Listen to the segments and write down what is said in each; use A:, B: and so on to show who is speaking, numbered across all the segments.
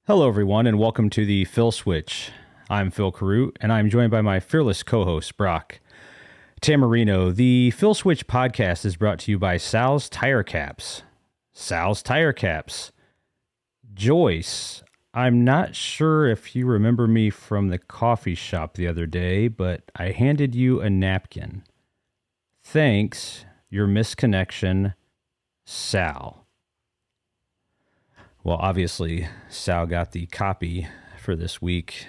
A: Hello, everyone, and welcome to the Phil Switch. I'm Phil Carute, and I'm joined by my fearless co-host, Brock Tamarino. The Phil Switch podcast is brought to you by Sal's Tire Caps. Sal's Tire Caps. Joyce, I'm not sure if you remember me from the coffee shop the other day, but I handed you a napkin. Thanks, your misconnection, Sal. Well, obviously, Sal got the copy for this week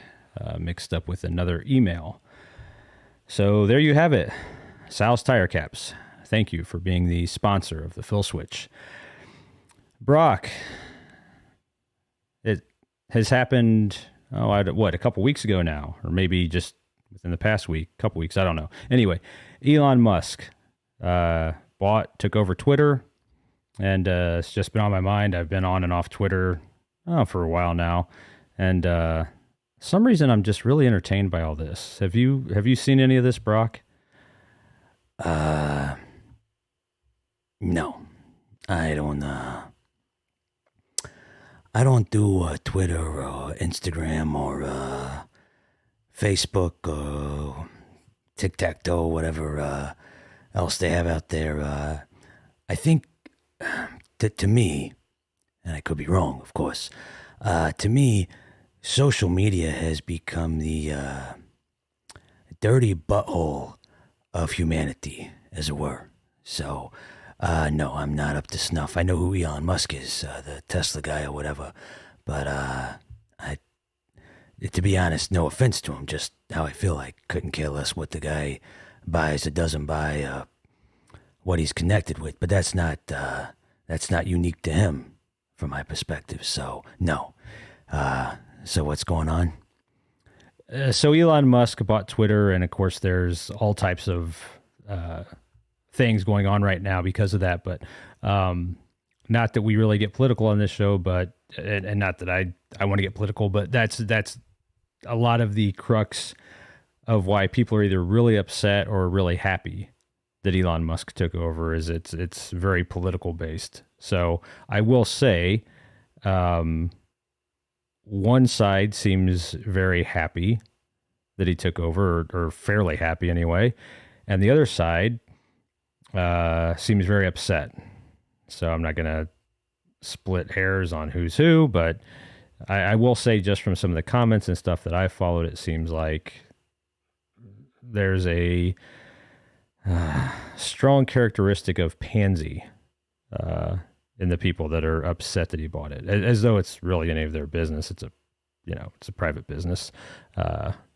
A: mixed up with another email. So there you have it. Sal's Tire Caps. Thank you for being the sponsor of the Phil Switch. Brock, it has happened, a couple weeks ago now, or maybe just within the past week, couple weeks, I don't know. Anyway, Elon Musk took over Twitter. And it's just been on my mind. I've been on and off Twitter for a while now. And some reason I'm just really entertained by all this. Have you seen any of this, Brock?
B: No. I don't do Twitter or Instagram or Facebook or Tic-Tac-Toe, whatever else they have out there. I think to me, and I could be wrong, of course, to me, social media has become the dirty butthole of humanity, as it were. So, no, I'm not up to snuff. I know who Elon Musk is, the Tesla guy or whatever, but to be honest, no offense to him, just how I feel. I couldn't care less what the guy buys or doesn't buy, what he's connected with, but that's not unique to him from my perspective. So no. So what's going on?
A: So Elon Musk bought Twitter, and of course there's all types of things going on right now because of that. But not that we really get political on this show, but and not that I want to get political, but that's a lot of the crux of why people are either really upset or really happy that Elon Musk took over. Is it's very political based. So I will say, one side seems very happy that he took over, or fairly happy anyway, and the other side seems very upset. So I'm not going to split hairs on who's who, but I will say, just from some of the comments and stuff that I followed, it seems like there's a strong characteristic of pansy in the people that are upset that he bought it, as though it's really any of their business. It's a private business,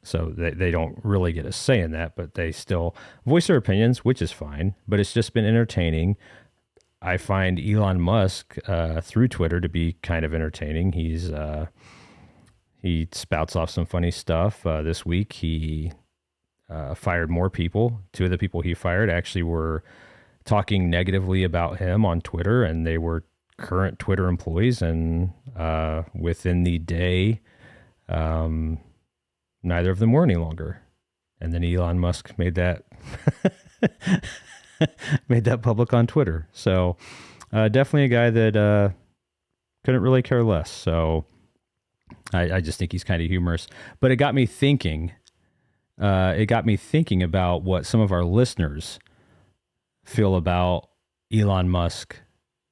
A: so they don't really get a say in that, but they still voice their opinions, which is fine. But it's just been entertaining. I find Elon Musk through Twitter to be kind of entertaining. He spouts off some funny stuff. This week he fired more people. Two of the people he fired actually were talking negatively about him on Twitter, and they were current Twitter employees. And within the day, neither of them were any longer. And then Elon Musk made that public on Twitter. So definitely a guy that couldn't really care less. So I just think he's kind of humorous. But it got me thinking. About what some of our listeners feel about Elon Musk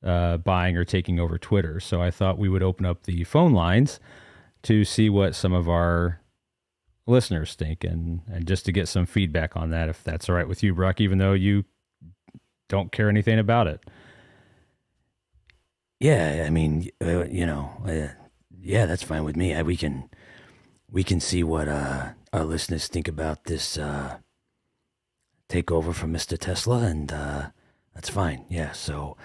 A: buying or taking over Twitter. So I thought we would open up the phone lines to see what some of our listeners think, and just to get some feedback on that, if that's all right with you, Brock, even though you don't care anything about it.
B: Yeah, I mean, yeah, that's fine with me. We can see what our listeners think about this takeover from Mr. Tesla, and that's fine. Yeah, so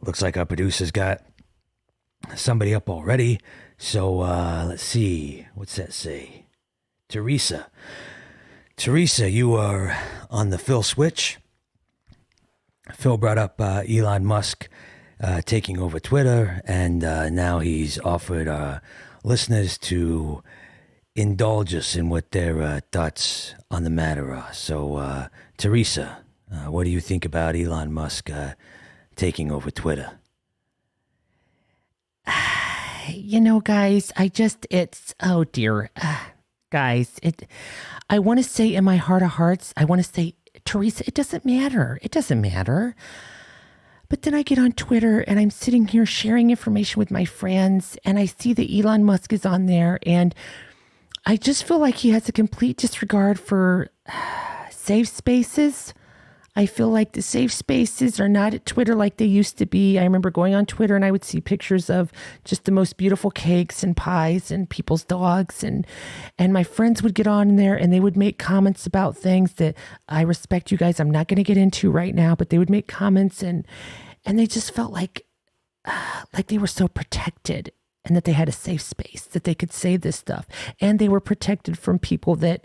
B: looks like our producer's got somebody up already. So let's see. What's that say? Teresa, you are on the Phil Switch. Phil brought up Elon Musk taking over Twitter, and now he's offered listeners to indulge us in what their thoughts on the matter are. So, Teresa, what do you think about Elon Musk taking over Twitter?
C: Guys, oh dear. Guys, I want to say in my heart of hearts, I want to say, Teresa, it doesn't matter. It doesn't matter. But then I get on Twitter and I'm sitting here sharing information with my friends and I see that Elon Musk is on there and I just feel like he has a complete disregard for safe spaces. I feel like the safe spaces are not at Twitter like they used to be. I remember going on Twitter and I would see pictures of just the most beautiful cakes and pies and people's dogs. And my friends would get on there and they would make comments about things that I respect, you guys, I'm not going to get into right now, but they would make comments and they just felt like they were so protected and that they had a safe space, that they could say this stuff. And they were protected from people that,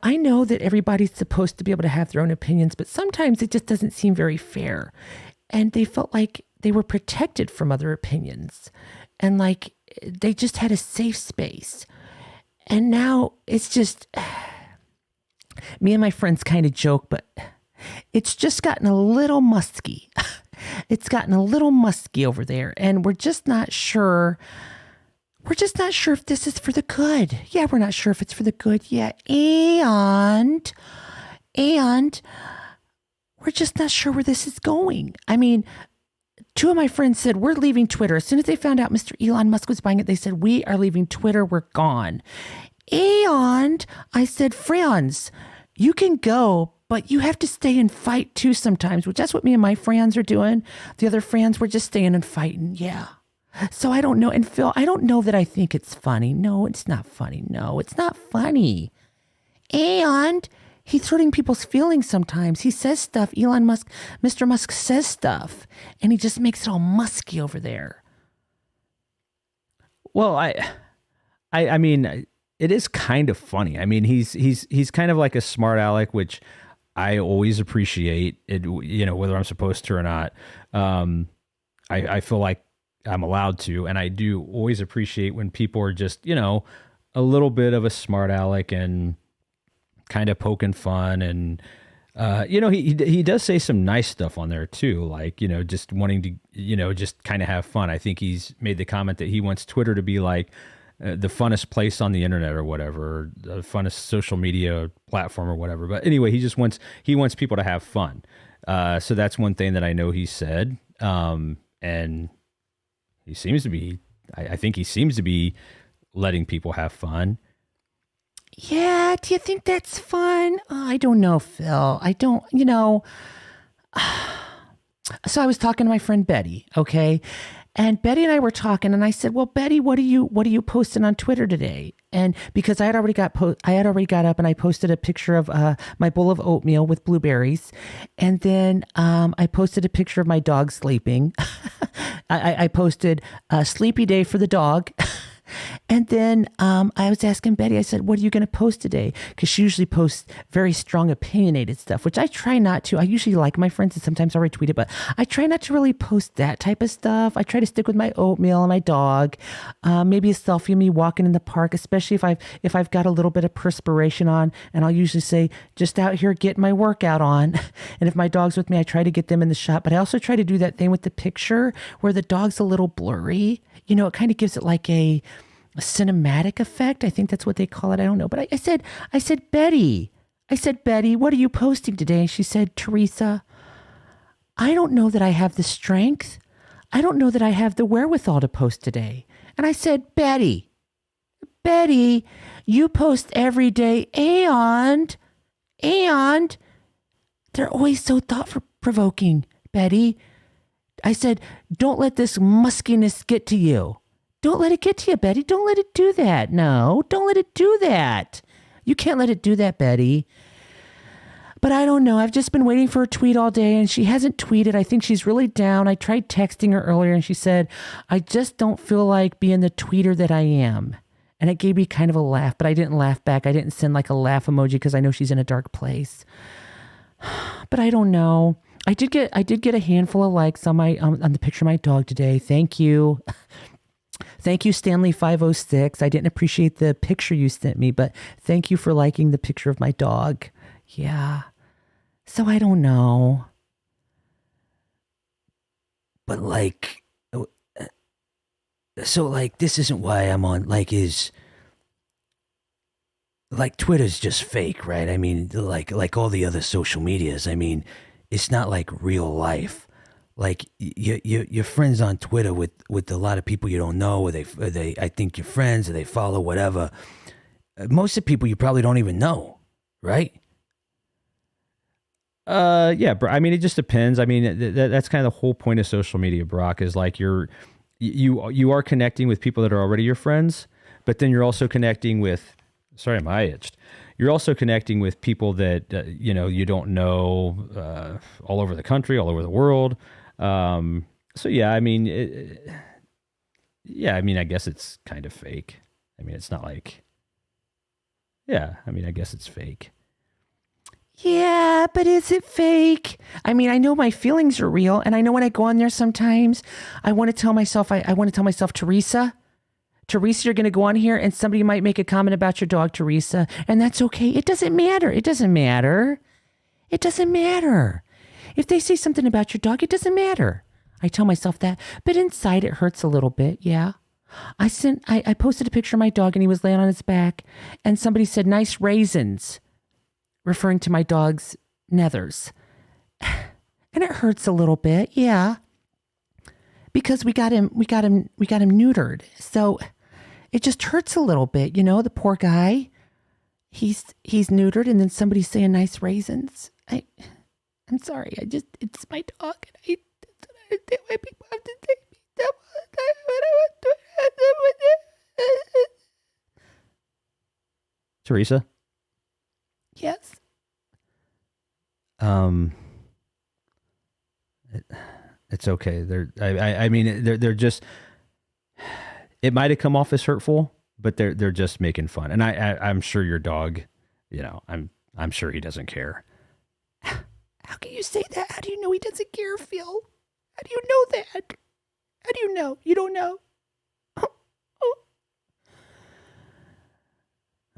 C: I know that everybody's supposed to be able to have their own opinions, but sometimes it just doesn't seem very fair. And they felt like they were protected from other opinions and like they just had a safe space. And now it's just, me and my friends kind of joke, but it's just gotten a little musky. It's gotten a little musky over there. And we're just not sure. We're just not sure if this is for the good. Yeah, we're not sure if it's for the good yet. And we're just not sure where this is going. I mean, two of my friends said, we're leaving Twitter. As soon as they found out Mr. Elon Musk was buying it, they said, we are leaving Twitter. We're gone. And I said, friends, you can go, but you have to stay and fight too sometimes, which that's what me and my friends are doing. The other friends, we're just staying and fighting. Yeah. So I don't know. And Phil, I don't know that I think it's funny. No, it's not funny. No, it's not funny. And he's hurting people's feelings sometimes. He says stuff. Elon Musk, Mr. Musk says stuff, and he just makes it all musky over there.
A: Well, I mean, it is kind of funny. I mean, he's kind of like a smart aleck, which I always appreciate it, whether I'm supposed to or not. I feel like I'm allowed to, and I do always appreciate when people are just, a little bit of a smart aleck and kind of poking fun. And, he does say some nice stuff on there too. Like, just wanting to, just kind of have fun. I think he's made the comment that he wants Twitter to be like the funnest place on the internet or whatever, or the funnest social media platform or whatever. But anyway, he wants people to have fun. So that's one thing that I know he said. And he seems to be, I think he seems to be letting people have fun.
C: Yeah, do you think that's fun? Oh, I don't know, Phil. I don't, So I was talking to my friend Betty, okay? And Betty and I were talking, and I said, "Well, Betty, what are you posting on Twitter today?" And because I had already got up and I posted a picture of my bowl of oatmeal with blueberries, and then I posted a picture of my dog sleeping. I posted a sleepy day for the dog. And then I was asking Betty, I said, what are you going to post today? Because she usually posts very strong opinionated stuff, which I try not to. I usually like my friends and sometimes I'll retweet it, but I try not to really post that type of stuff. I try to stick with my oatmeal and my dog, maybe a selfie of me walking in the park, especially if I've got a little bit of perspiration on, and I'll usually say, just out here getting my workout on. And if my dog's with me, I try to get them in the shot, but I also try to do that thing with the picture where the dog's a little blurry. It kind of gives it like a cinematic effect. I think that's what they call it. I don't know. But I said, Betty, what are you posting today? And she said, Teresa, I don't know that I have the strength. I don't know that I have the wherewithal to post today. And I said, Betty, you post every day and they're always so thought-provoking, Betty. I said, don't let this muskiness get to you. Don't let it get to you, Betty. Don't let it do that. No, don't let it do that. You can't let it do that, Betty. But I don't know. I've just been waiting for a tweet all day and she hasn't tweeted. I think she's really down. I tried texting her earlier and she said, I just don't feel like being the tweeter that I am. And it gave me kind of a laugh, but I didn't laugh back. I didn't send like a laugh emoji because I know she's in a dark place. But I don't know. I did get a handful of likes on the picture of my dog today. Thank you. Thank you, Stanley506. I didn't appreciate the picture you sent me, but thank you for liking the picture of my dog. Yeah. So I don't know.
B: But like, So like this isn't why I'm on like Twitter's just fake, right? I mean, like all the other social medias. I mean, it's not like real life. Like you're friends on Twitter with a lot of people you don't know, or they I think you're friends, or they follow whatever. Most of the people you probably don't even know, right?
A: Yeah, bro. I mean, it just depends. I mean, that's kind of the whole point of social media, Brock, is like you are connecting with people that are already your friends, but then you're also connecting with, sorry, my itched. You're also connecting with people that, you don't know, all over the country, all over the world. So yeah, I mean, I guess it's kind of fake. I mean, it's not like, yeah, I mean, I guess it's fake.
C: Yeah, but is it fake? I mean, I know my feelings are real, and I know when I go on there sometimes, I want to tell myself, Teresa, you're going to go on here, and somebody might make a comment about your dog, Teresa, and that's okay. It doesn't matter. It doesn't matter. It doesn't matter. If they say something about your dog, it doesn't matter. I tell myself that, but inside it hurts a little bit. Yeah. I posted a picture of my dog, and he was laying on his back, and somebody said, "Nice raisins," referring to my dog's nethers. And it hurts a little bit, yeah. Because we got him neutered. So it just hurts a little bit, the poor guy. He's neutered, and then somebody's saying nice raisins. I'm sorry, it's my dog, and I understand why people have to take me down all the time when I want to have them with it.
A: Teresa?
C: Yes.
A: It's okay. I mean, they're just. It might have come off as hurtful, but they're just making fun. And I'm sure your dog, I'm sure he doesn't care.
C: How can you say that? How do you know he doesn't care, Phil? How do you know that? How do you know? You don't know.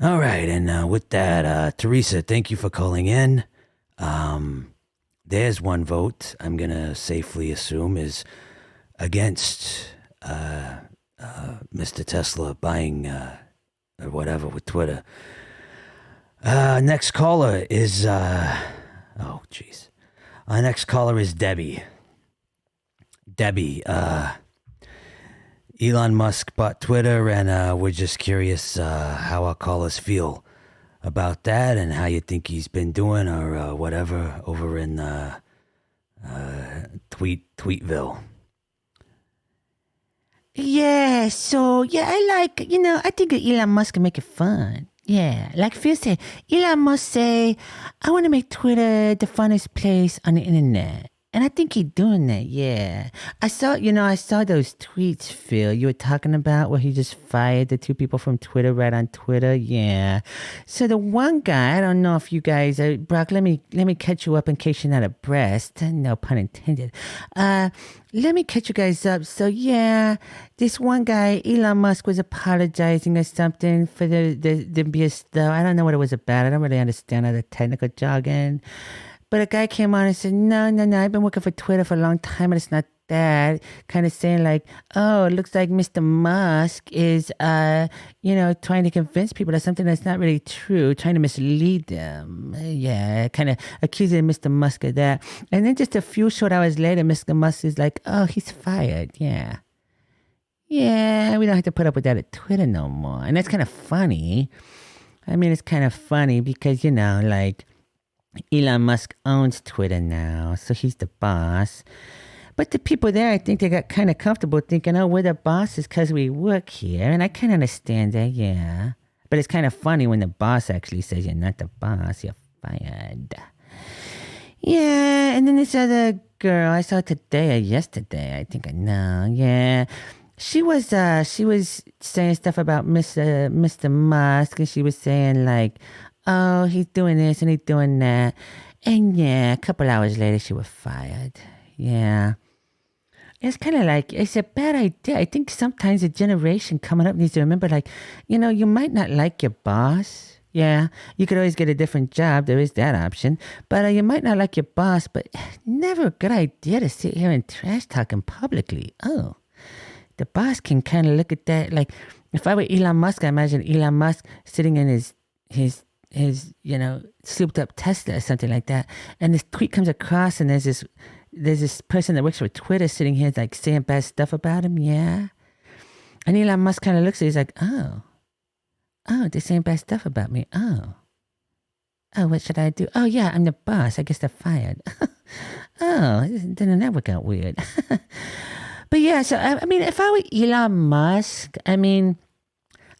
B: All right, and with that, Teresa, thank you for calling in. There's one vote I'm gonna safely assume is against Mr. Tesla buying or whatever with Twitter. Next caller is oh jeez. Our next caller is Debbie. Debbie, Elon Musk bought Twitter, and we're just curious how our callers feel about that and how you think he's been doing or whatever over in Tweetville.
C: Yeah, so, I think Elon Musk can make it fun. Yeah, like Phil said, Elon Musk say, I want to make Twitter the funnest place on the internet. And I think he's doing that, yeah. I saw those tweets, Phil, you were talking about where he just fired the two people from Twitter right on Twitter, yeah. So the one guy, I don't know if you guys, Brock, let me catch you up in case you're not abreast. No pun intended. Let me catch you guys up. So yeah, this one guy, Elon Musk, was apologizing or something for the BS though. I don't know what it was about. I don't really understand all the technical jargon. But a guy came on and said, no, I've been working for Twitter for a long time and it's not that. Kind of saying like, oh, it looks like Mr. Musk is, trying to convince people of something that's not really true, trying to mislead them. Yeah, kind of accusing Mr. Musk of that. And then just a few short hours later, Mr. Musk is like, oh, he's fired. Yeah. Yeah, we don't have to put up with that at Twitter no more. And that's kind of funny. I mean, it's kind of funny because, Elon Musk owns Twitter now, so he's the boss. But the people there, I think they got kind of comfortable thinking, oh, we're the bosses because we work here. And I kind of understand that, yeah. But it's kind of funny when the boss actually says you're not the boss, you're fired. Yeah, and then this other girl I saw today or yesterday, I think I know, yeah. She was saying stuff about Mr. Musk, and she was saying like, oh, he's doing this and he's doing that. And yeah, a couple hours later, she was fired. Yeah. It's kind of like, it's a bad idea. I think sometimes a generation coming up needs to remember, you might not like your boss. Yeah, you could always get a different job. There is that option. But you might not like your boss, but never a good idea to sit here and trash talk him publicly. Oh, the boss can kind of look at that. Like, if I were Elon Musk, I imagine Elon Musk sitting in his souped up Tesla or something like that. And this tweet comes across, and there's this person that works for Twitter sitting here like saying bad stuff about him. Yeah. And Elon Musk kind of looks at it, he's like, oh, they're saying bad stuff about me. Oh, what should I do? Oh, yeah, I'm the boss. I guess they're fired. Oh, didn't that work out weird? But yeah, so I mean, if I were Elon Musk, I mean,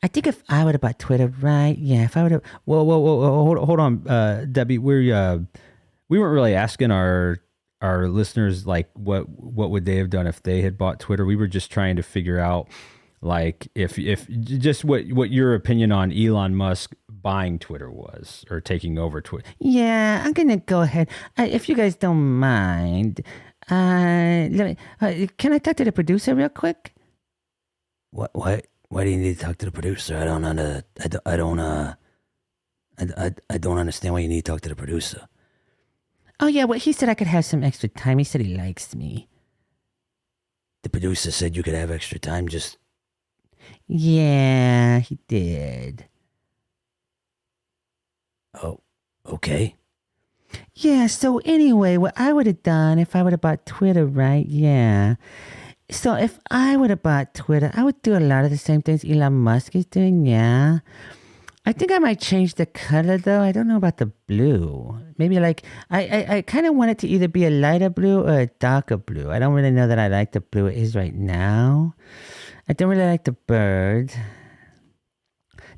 C: I think if I would have bought Twitter, right? Yeah, if I would have. Whoa, hold on, Debbie. We weren't really asking our listeners like what would they have done if they had bought Twitter. We were just trying to figure out like if just what your opinion on Elon Musk buying Twitter was or taking over Twitter. Yeah, I'm gonna go ahead. If you guys don't mind, let me. Can I talk to the producer real quick?
B: What? Why do you need to talk to the producer? I don't understand why you need to talk to the producer.
C: Oh yeah, well he said I could have some extra time. He said he likes me.
B: The producer said you could have extra time. Just
C: yeah, he did.
B: Oh, okay.
C: Yeah, so anyway, what I would have done if I would have bought Twitter, right? Yeah. So if I would have bought Twitter, I would do a lot of the same things Elon Musk is doing, yeah. I think I might change the color though. I don't know about the blue. Maybe like, I kind of want it to either be a lighter blue or a darker blue. I don't really know that I like the blue it is right now. I don't really like the bird.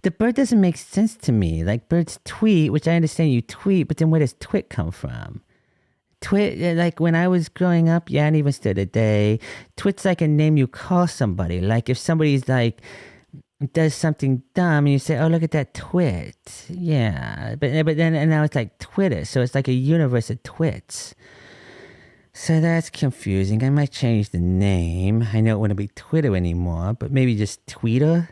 C: The bird doesn't make sense to me. Like birds tweet, which I understand you tweet, but then where does twit come from? Twit, like when I was growing up, yeah, and even still today, twit's like a name you call somebody. Like if somebody's like, does something dumb and you say, oh, look at that twit. Yeah, but then and now it's like Twitter. So it's like a universe of twits. So that's confusing. I might change the name. I know it wouldn't be Twitter anymore, but maybe just Tweeter.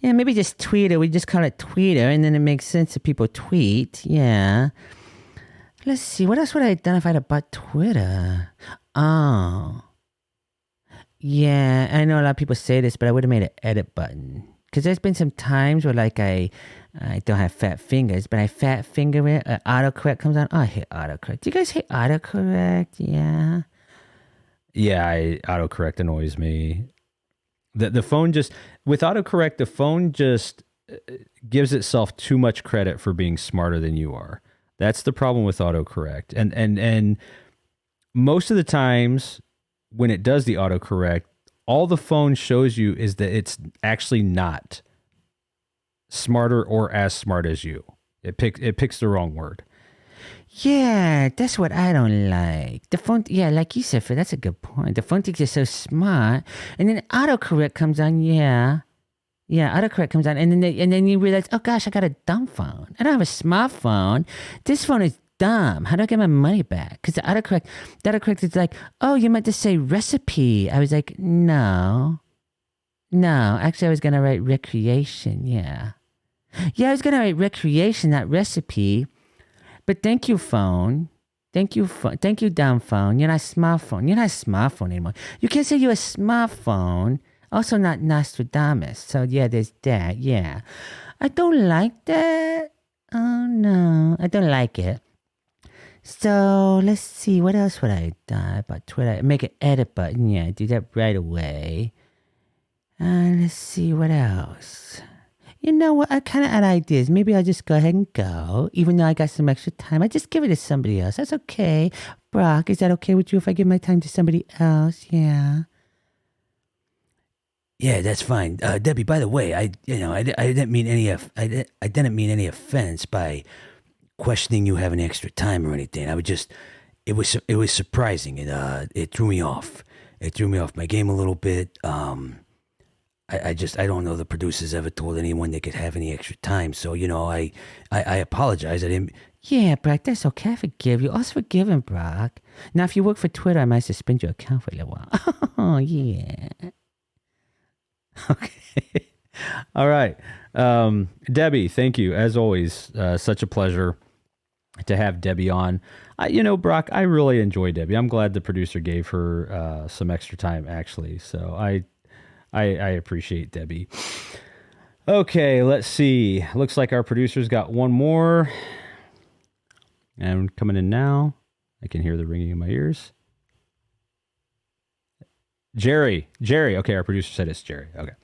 C: Yeah, maybe just Twitter. We just call it Twitter, and then it makes sense if people tweet. Yeah. Let's see. What else would I have done if I had bought Twitter? Oh. Yeah, I know a lot of people say this, but I would have made an edit button. Because there's been some times where like I don't have fat fingers, but I fat finger it. Autocorrect comes on. Oh, I hate autocorrect. Do you guys hate autocorrect? Yeah.
A: Yeah, autocorrect annoys me. The phone just, with autocorrect, the phone just gives itself too much credit for being smarter than you are. That's the problem with autocorrect. And most of the times when it does the autocorrect, all the phone shows you is that it's actually not smarter or as smart as you. It picks the wrong word.
C: Yeah, that's what I don't like. The phone, yeah, like you said, that's a good point. The phone thinks you're so smart, and then autocorrect comes on. Yeah, autocorrect comes on, and then you realize, oh gosh, I got a dumb phone. I don't have a smartphone. This phone is dumb. How do I get my money back? Because the autocorrect is like, oh, you meant to say recipe. I was like, no. Actually, I was gonna write recreation. Yeah, I was gonna write recreation, not recipe. But thank you, phone. Thank you, dumb phone. You're not smartphone. You're not a smartphone anymore. You can't say you're a smartphone. Also not Nostradamus. So yeah, there's that. Yeah. I don't like that. Oh no. I don't like it. So let's see. What else would I have done about Twitter? Make an edit button. Yeah, do that right away. Let's see. What else? You know what? I kind of had ideas. Maybe I'll just go ahead and go. Even though I got some extra time, I just give it to somebody else. That's okay. Brock, is that okay with you if I give my time to somebody else? Yeah.
B: Yeah, that's fine. Debbie, by the way, I didn't mean any offense by questioning you having extra time or anything. It was surprising. It threw me off. It threw me off my game a little bit. I don't know the producers ever told anyone they could have any extra time. So, I apologize. I didn't.
C: Yeah, Brock, that's okay. I forgive you. Also forgive him, Brock. Now, if you work for Twitter, I might suspend your account for a little while. Oh, yeah.
A: Okay. All right. Debbie, thank you. As always, such a pleasure. to have Debbie on. Brock, I really enjoy Debbie. I'm glad the producer gave her some extra time, actually. So I appreciate Debbie. Okay, let's see. Looks like our producer's got one more. And coming in now. I can hear the ringing in my ears. Jerry. Okay, our producer said it's Jerry. Okay.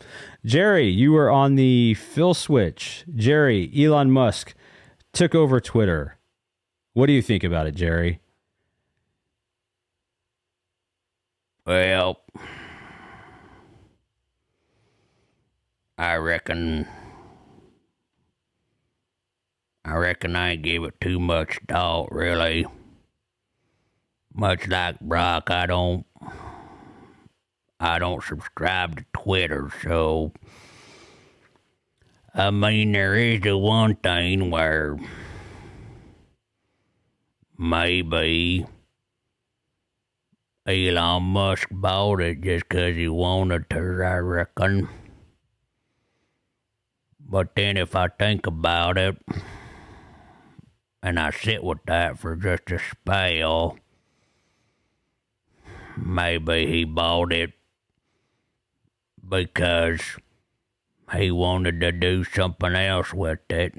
A: Jerry, you were on the Phil switch. Jerry, Elon Musk took over Twitter. What do you think about it, Jerry?
D: Well, I reckon I ain't give it too much thought, really. Much like Brock, I don't subscribe to Twitter, so I mean, there is the one thing where maybe Elon Musk bought it just 'cause he wanted to, I reckon. But then if I think about it, and I sit with that for just a spell, maybe he bought it because he wanted to do something else with it.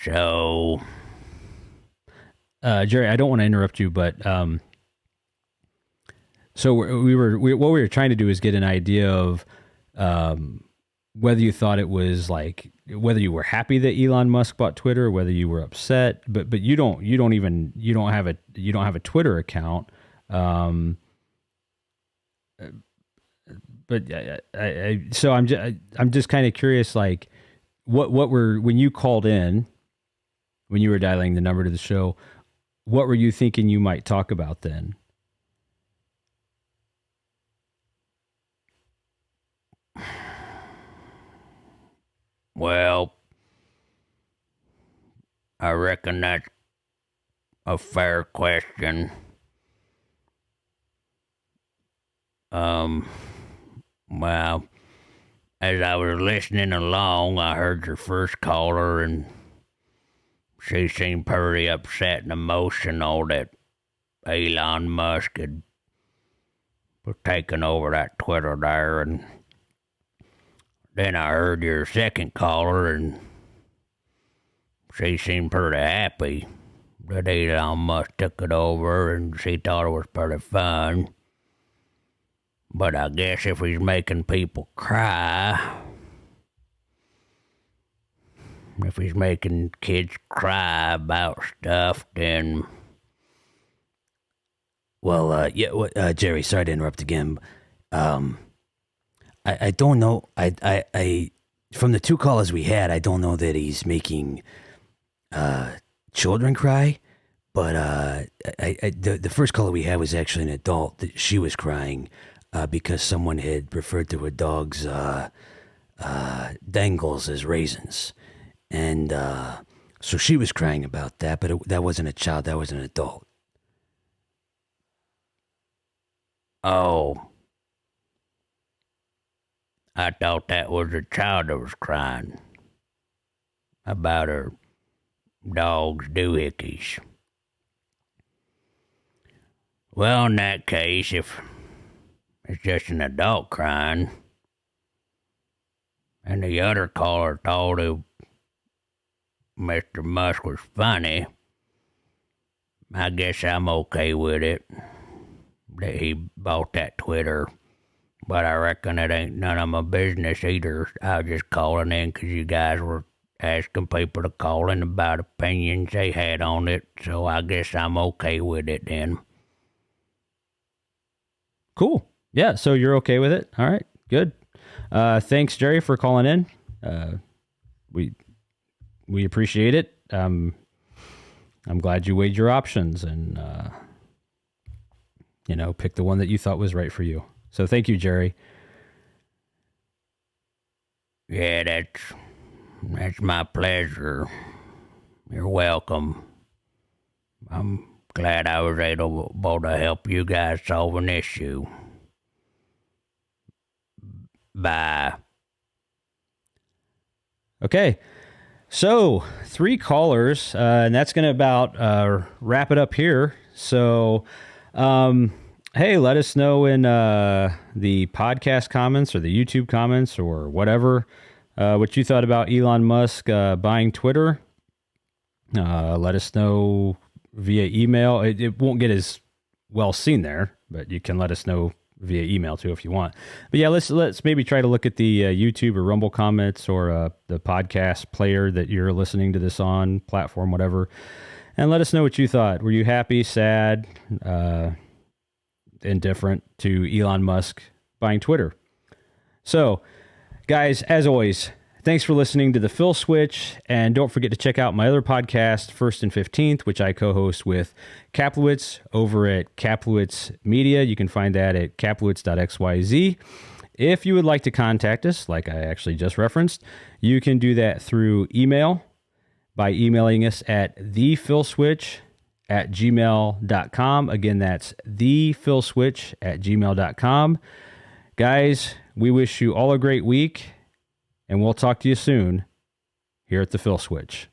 D: So,
A: Jerry, I don't want to interrupt you, but so what we were trying to do is get an idea of whether you thought it was like whether you were happy that Elon Musk bought Twitter, or whether you were upset. But you don't have a Twitter account. But so I'm just kind of curious, like what were when you called in, when you were dialing the number to the show, what were you thinking you might talk about then?
D: well, I reckon that's a fair question. Well, as I was listening along, I heard your first caller, and she seemed pretty upset and emotional that Elon Musk had taken over that Twitter there, and then I heard your second caller, and she seemed pretty happy that Elon Musk took it over, and she thought it was pretty fun. But I guess if he's making people cry, if he's making kids cry about stuff, then...
B: Well, Jerry, sorry to interrupt again. I don't know. I from the two callers we had, I don't know that he's making children cry. But the first caller we had was actually an adult. She was crying because someone had referred to her dog's dangles as raisins, and so she was crying about that. But that wasn't a child. That was an adult.
D: Oh, I thought that was a child that was crying about her dog's doohickeys. Well, in that case, if it's just an adult crying, and the other caller thought Mr. Musk was funny, I guess I'm okay with it, that he bought that Twitter. But I reckon it ain't none of my business either. I was just calling in because you guys were asking people to call in about opinions they had on it, so I guess I'm okay with it then.
A: Cool. Yeah, so you're okay with it? All right, good. Thanks, Jerry, for calling in. We appreciate it. I'm glad you weighed your options and picked the one that you thought was right for you. So thank you, Jerry.
D: Yeah, that's my pleasure. You're welcome. I'm glad I was able to help you guys solve an issue. Bye.
A: Okay. So 3 callers, and that's going to about wrap it up here. So, hey, let us know in the podcast comments or the YouTube comments or whatever what you thought about Elon Musk buying Twitter. Let us know via email. It won't get as well seen there, but you can let us know via email too if you want. But yeah, let's maybe try to look at the YouTube or Rumble comments or the podcast player that you're listening to this on, platform, whatever, and let us know what you thought. Were you happy, sad, indifferent to Elon Musk buying Twitter? So, guys, as always, thanks for listening to The Phil Switch, and don't forget to check out my other podcast, First and 15th, which I co-host with Kaplowitz over at Kaplowitz Media. You can find that at kaplowitz.xyz. If you would like to contact us, like I actually just referenced, you can do that through email by emailing us at thefilswitch@gmail.com. Again, that's thefilswitch@gmail.com. Guys, we wish you all a great week, and we'll talk to you soon here at the Phil Switch.